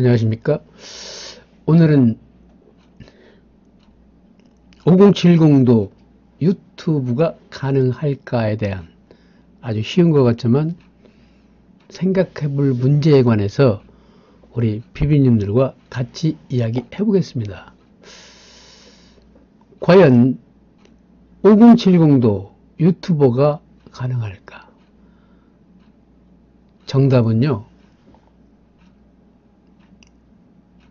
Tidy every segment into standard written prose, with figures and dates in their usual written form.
안녕하십니까. 오늘은 5070도 유튜브가 가능할까에 대한 아주 쉬운 것 같지만 생각해 볼 문제에 관해서 우리 비비님들과 같이 이야기해 보겠습니다. 과연 5070도 유튜버가 가능할까? 정답은요,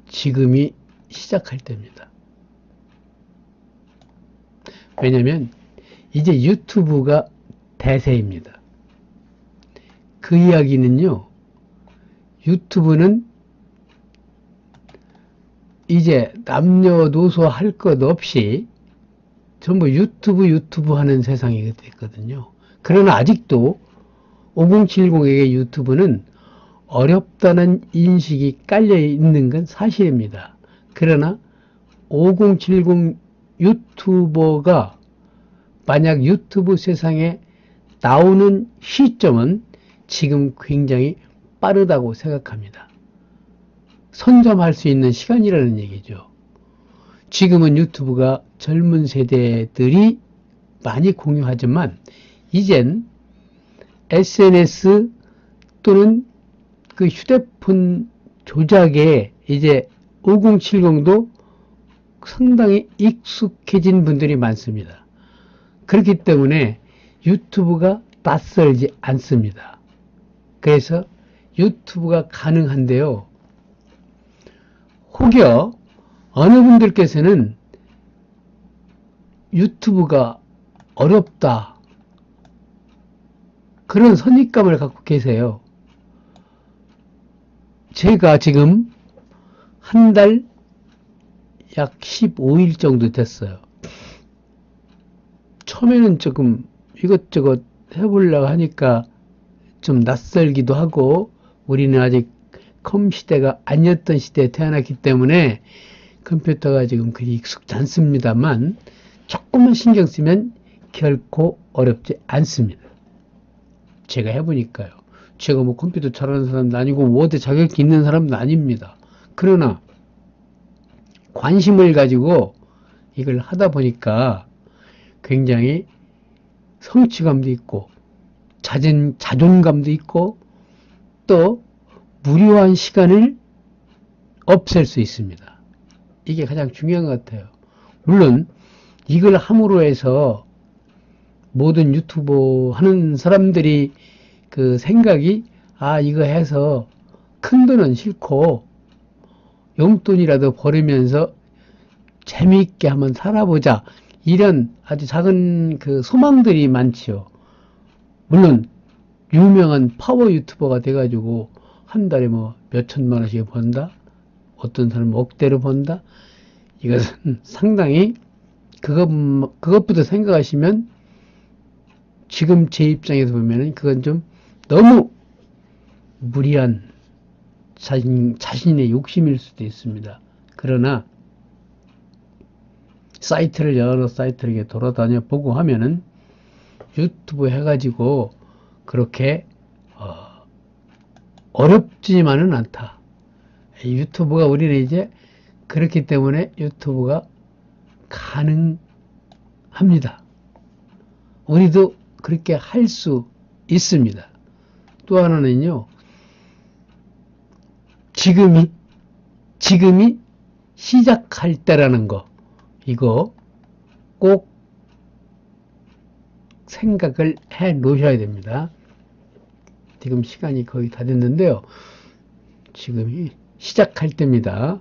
지금이 시작할 때입니다. 왜냐면 이제 유튜브가 대세입니다. 그 이야기는요, 유튜브는 이제 남녀노소 할 것 없이 전부 유튜브 하는 세상이 됐거든요. 그러나 아직도 5070에게 유튜브는 어렵다는 인식이 깔려 있는 건 사실입니다. 그러나 5070 유튜버가 만약 유튜브 세상에 나오는 시점은 지금 굉장히 빠르다고 생각합니다. 선점할 수 있는 시간이라는 얘기죠. 지금은 유튜브가 젊은 세대들이 많이 공유하지만 이젠 SNS 또는 그 휴대폰 조작에 이제 5070도 상당히 익숙해진 분들이 많습니다. 그렇기 때문에 유튜브가 낯설지 않습니다. 그래서 유튜브가 가능한데요. 혹여 어느 분들께서는 유튜브가 어렵다, 그런 선입감을 갖고 계세요. 제가 지금 한 달 약 15일 정도 됐어요. 처음에는 조금 이것저것 해보려고 하니까 좀 낯설기도 하고, 우리는 아직 컴 시대가 아니었던 시대에 태어났기 때문에 컴퓨터가 지금 그리 익숙지 않습니다만 조금만 신경 쓰면 결코 어렵지 않습니다. 제가 해보니까요. 제가 뭐 컴퓨터 잘하는 사람도 아니고 워드 자격이 있는 사람도 아닙니다. 그러나 관심을 가지고 이걸 하다 보니까 굉장히 성취감도 있고 자존감도 있고 또 무료한 시간을 없앨 수 있습니다. 이게 가장 중요한 것 같아요. 물론 이걸 함으로 해서 모든 유튜버 하는 사람들이 그 생각이 이거 해서 큰 돈은 싫고 용돈이라도 벌으면서 재미있게 한번 살아보자, 이런 아주 작은 그 소망들이 많지요. 물론 유명한 파워 유튜버가 돼가지고 한 달에 뭐 몇천만 원씩 번다, 어떤 사람은 억대로 번다, 이것은 상당히 그것부터 생각하시면 지금 제 입장에서 보면은 그건 좀 너무 무리한 자신의 욕심일 수도 있습니다. 그러나 사이트를 여러 사이트를 이렇게 돌아다녀 보고 하면은 유튜브 해가지고 그렇게 어렵지만은 않다. 유튜브가 우리는 이제 그렇기 때문에 유튜브가 가능합니다. 우리도 그렇게 할 수 있습니다. 또 하나는요, 지금이 시작할 때라는 거, 이거 꼭 생각을 해 놓으셔야 됩니다. 지금 시간이 거의 다 됐는데요. 지금이 시작할 때입니다.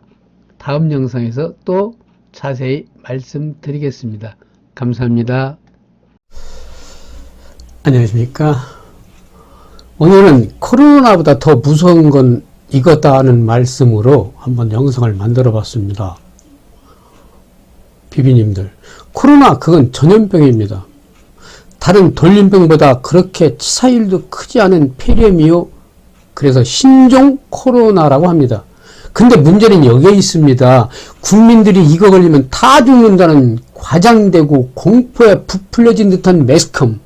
다음 영상에서 또 자세히 말씀드리겠습니다. 감사합니다. 안녕하십니까. 오늘은 코로나보다 더 무서운 건 이거다 하는 말씀으로 한번 영상을 만들어 봤습니다. 비비님들, 코로나 그건 전염병입니다. 다른 돌림병보다 그렇게 치사율도 크지 않은 폐렴이요, 그래서 신종 코로나라고 합니다. 근데 문제는 여기에 있습니다. 국민들이 이거 걸리면 다 죽는다는 과장되고 공포에 부풀려진 듯한 매스컴,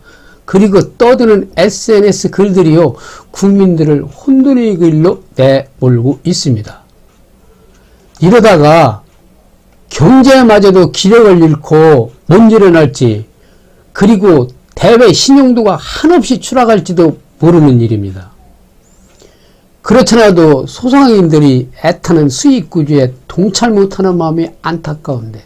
그리고 떠드는 SNS 글들이요, 국민들을 혼돈의 길로 내몰고 있습니다. 이러다가 경제마저도 기력을 잃고 못 일어날지, 그리고 대외 신용도가 한없이 추락할지도 모르는 일입니다. 그렇잖아도 소상인들이 애타는 수익 구조에 동찰 못하는 마음이 안타까운데,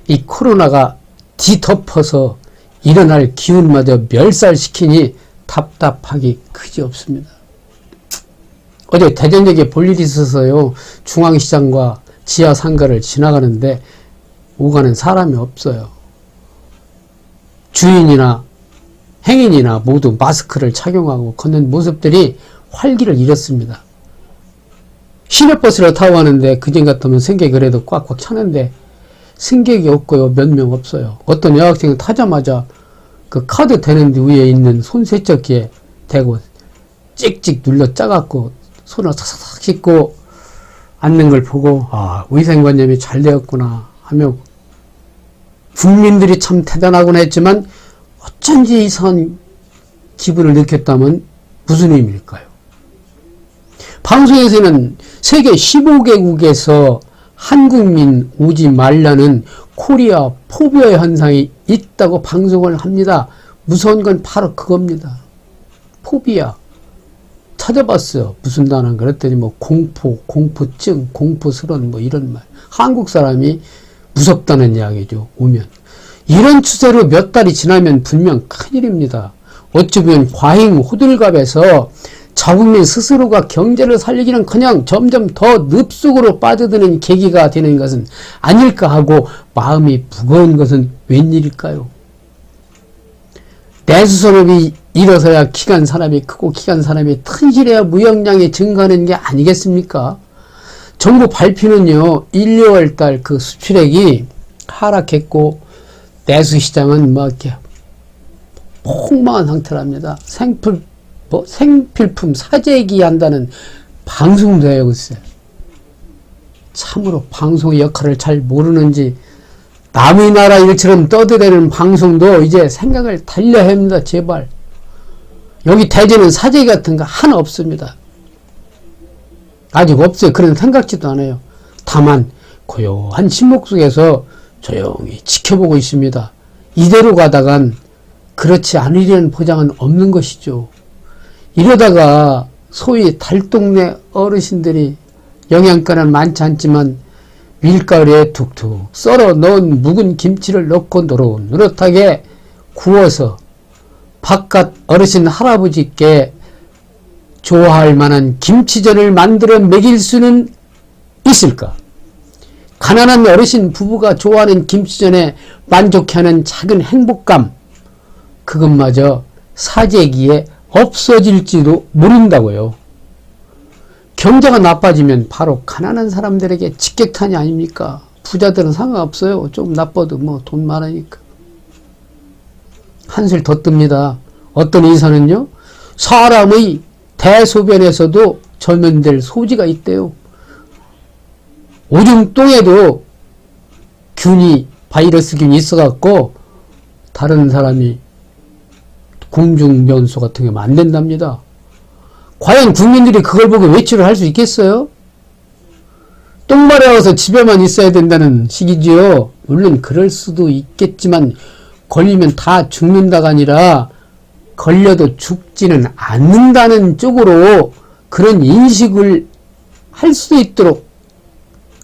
이 코로나가 뒤덮어서 일어날 기운마저 멸살시키니 답답하기 그지없습니다. 어제 대전역에 볼 일이 있어서요, 중앙시장과 지하상가를 지나가는데 오가는 사람이 없어요. 주인이나 행인이나 모두 마스크를 착용하고 걷는 모습들이 활기를 잃었습니다. 시내버스를 타고 가는데 그전 같으면 승객이 그래도 꽉꽉 차는데 승객이 없고요, 몇 명 없어요. 어떤 여학생이 타자마자 그 카드 대는 위에 있는 손 세척기에 대고 찍찍 눌러 짜갖고 손을 사사삭 씻고 앉는 걸 보고, 아, 위생관념이 잘 되었구나 하며 국민들이 참 대단하구나 했지만 어쩐지 이상한 기분을 느꼈다면 무슨 의미일까요? 방송에서는 세계 15개국에서 한국민 오지 말라는 코리아 포비아 현상이 있다고 방송을 합니다. 무서운 건 바로 그겁니다. 포비아. 찾아봤어요. 무슨 단어인가 그랬더니 뭐 공포, 공포증, 공포스러운 뭐 이런 말. 한국 사람이 무섭다는 이야기죠. 오면. 이런 추세로 몇 달이 지나면 분명 큰일입니다. 어찌 보면 과잉 호들갑에서 자국민 스스로가 경제를 살리기는커녕 점점 더 늪속으로 빠져드는 계기가 되는 것은 아닐까 하고 마음이 무거운 것은 웬일일까요? 내수산업이 일어서야 기간 산업이 크고 기간 산업이 튼실해야 무역량이 증가하는 게 아니겠습니까? 정부 발표는요, 1, 2월 달 그 수출액이 하락했고 내수시장은 뭐 이렇게 폭망한 상태랍니다. 생필품 사재기 한다는 방송도 해요, 글쎄. 참으로 방송의 역할을 잘 모르는지 남의 나라 일처럼 떠들이는 방송도 이제 생각을 달려야 합니다, 제발. 여기 대전은 사재기 같은 거 하나 없습니다. 아직 없어요. 그런 생각지도 않아요. 다만 고요한 침묵 속에서 조용히 지켜보고 있습니다. 이대로 가다간 그렇지 않으려는 보장은 없는 것이죠. 이러다가 소위 달동네 어르신들이 영양가는 많지 않지만 밀가루에 툭툭 썰어 넣은 묵은 김치를 넣고 노릇노릇하게 구워서 바깥 어르신 할아버지께 좋아할 만한 김치전을 만들어 먹일 수는 있을까? 가난한 어르신 부부가 좋아하는 김치전에 만족해하는 작은 행복감, 그것마저 사재기에 없어질지도 모른다고요. 경제가 나빠지면 바로 가난한 사람들에게 직격탄이 아닙니까? 부자들은 상관없어요. 좀 나빠도 뭐 돈 많으니까. 한술 더 뜹니다. 어떤 의사는요, 사람의 대소변에서도 전염될 소지가 있대요. 오줌 똥에도 균이, 바이러스균이 있어갖고 다른 사람이 공중면소 같은 게 안 된답니다. 과연 국민들이 그걸 보고 외출을 할 수 있겠어요? 똥 마려워서 집에만 있어야 된다는 식이지요. 물론 그럴 수도 있겠지만 걸리면 다 죽는다가 아니라 걸려도 죽지는 않는다는 쪽으로 그런 인식을 할 수 있도록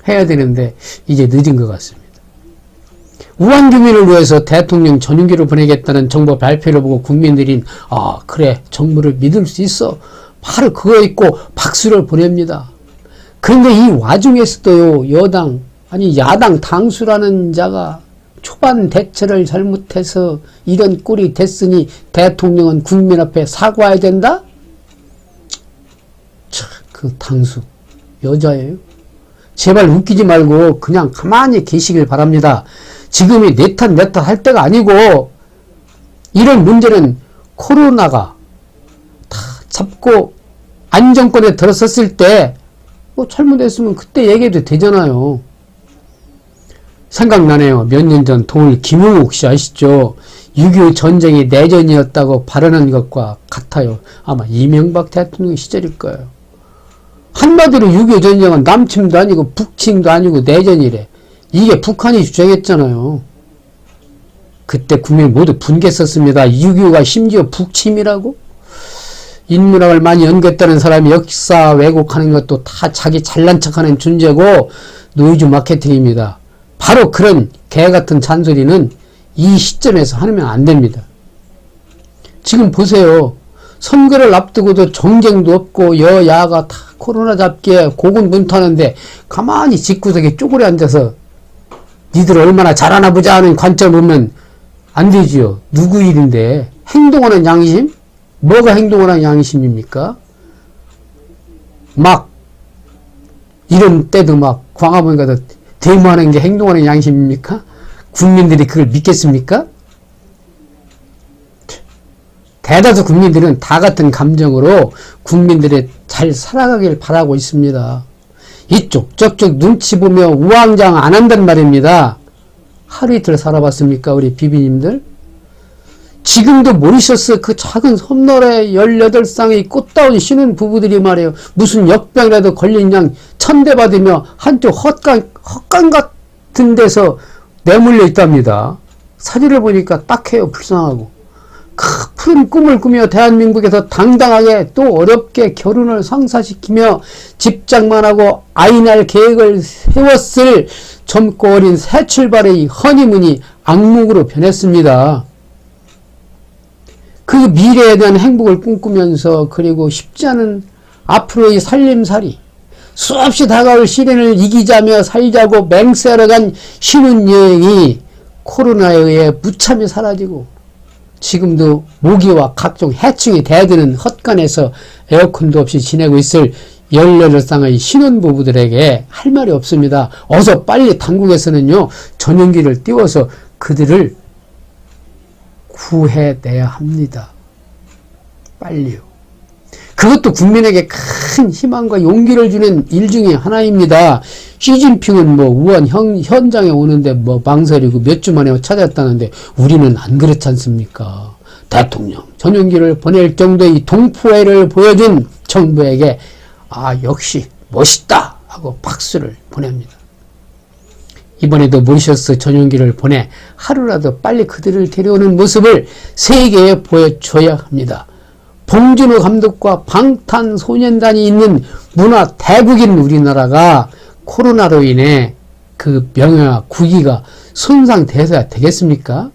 해야 되는데 이제 늦은 것 같습니다. 우한규민을 위해서 대통령 전용기를 보내겠다는 정부 발표를 보고 국민들이 아 그래 정부를 믿을 수 있어 바로 그거 있고 박수를 보냅니다. 그런데 이 와중에서도요 여당 아니 야당 당수라는 자가 초반 대처를 잘못해서 이런 꼴이 됐으니 대통령은 국민 앞에 사과해야 된다? 참, 그 당수 여자예요? 제발 웃기지 말고 그냥 가만히 계시길 바랍니다. 지금이 내 탓 할 때가 아니고 이런 문제는 코로나가 다 잡고 안정권에 들어섰을 때 뭐 잘못했으면 그때 얘기해도 되잖아요. 생각나네요. 몇 년 전 동을 김용욱 씨 아시죠? 6.25 전쟁이 내전이었다고 발언한 것과 같아요. 아마 이명박 대통령 시절일 거예요. 한마디로 6.25 전쟁은 남침도 아니고 북침도 아니고 내전이래. 이게 북한이 주장했잖아요. 그때 국민 모두 분개했었습니다. 6.25가 심지어 북침이라고? 인문학을 많이 연구했다는 사람이 역사 왜곡하는 것도 다 자기 잘난 척하는 존재고 노이즈 마케팅입니다. 바로 그런 개같은 잔소리는 이 시점에서 하면 안 됩니다. 지금 보세요. 선거를 앞두고도 정쟁도 없고 여야가 다 코로나 잡기에 고군분투하는데 가만히 집구석에 쪼그려 앉아서 니들 얼마나 잘하나 보자 하는 관점 보면 안 되지요. 누구 일인데. 행동하는 양심? 뭐가 행동하는 양심입니까? 막 이런 때도 막 광화문 가서 데모하는 게 행동하는 양심입니까? 국민들이 그걸 믿겠습니까? 대다수 국민들은 다 같은 감정으로 국민들이 잘 살아가길 바라고 있습니다. 이쪽 저쪽 눈치 보며 우왕좌왕 안 한단 말입니다. 하루 이틀 살아봤습니까 우리 비비님들? 지금도 모리셔스 그 작은 섬나라에 18쌍의 꽃다운 신혼 부부들이 말이에요. 무슨 역병이라도 걸린 양 천대받으며 한쪽 헛간 같은 데서 내몰려 있답니다. 사진을 보니까 딱해요. 불쌍하고. 큰 꿈을 꾸며 대한민국에서 당당하게 또 어렵게 결혼을 성사시키며 집장만 하고 아이 낳을 계획을 세웠을 젊고 어린 새 출발의 허니문이 악몽으로 변했습니다. 그 미래에 대한 행복을 꿈꾸면서 그리고 쉽지 않은 앞으로의 살림살이 수없이 다가올 시련을 이기자며 살자고 맹세하러 간 신혼여행이 코로나에 의해 무참히 사라지고 지금도 모기와 각종 해충이 대드는 헛간에서 에어컨도 없이 지내고 있을 18쌍의 신혼부부들에게 할 말이 없습니다. 어서 빨리 당국에서는요 전용기를 띄워서 그들을 구해내야 합니다. 빨리요. 그것도 국민에게 큰 희망과 용기를 주는 일 중에 하나입니다. 시진핑은 우한 현장에 오는데 망설이고 몇 주 만에 찾았다는데 우리는 안 그렇지 않습니까? 대통령 전용기를 보낼 정도의 동포애를 보여준 정부에게 역시 멋있다 하고 박수를 보냅니다. 이번에도 모리셔스 전용기를 보내 하루라도 빨리 그들을 데려오는 모습을 세계에 보여줘야 합니다. 봉준호 감독과 방탄소년단이 있는 문화 대국인 우리나라가 코로나로 인해 그 명예와 국위가 손상돼서야 되겠습니까?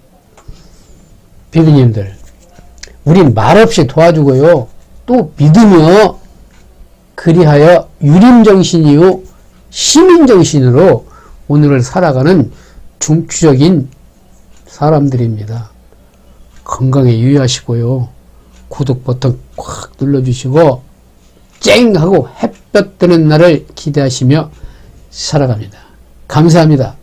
비비님들, 우린 말없이 도와주고요. 또 믿으며 그리하여 유림정신이요 시민정신으로 오늘을 살아가는 중추적인 사람들입니다. 건강에 유의하시고요. 구독 버튼 꽉 눌러주시고 쨍 하고 햇볕 뜨는 날을 기대하시며 살아갑니다. 감사합니다.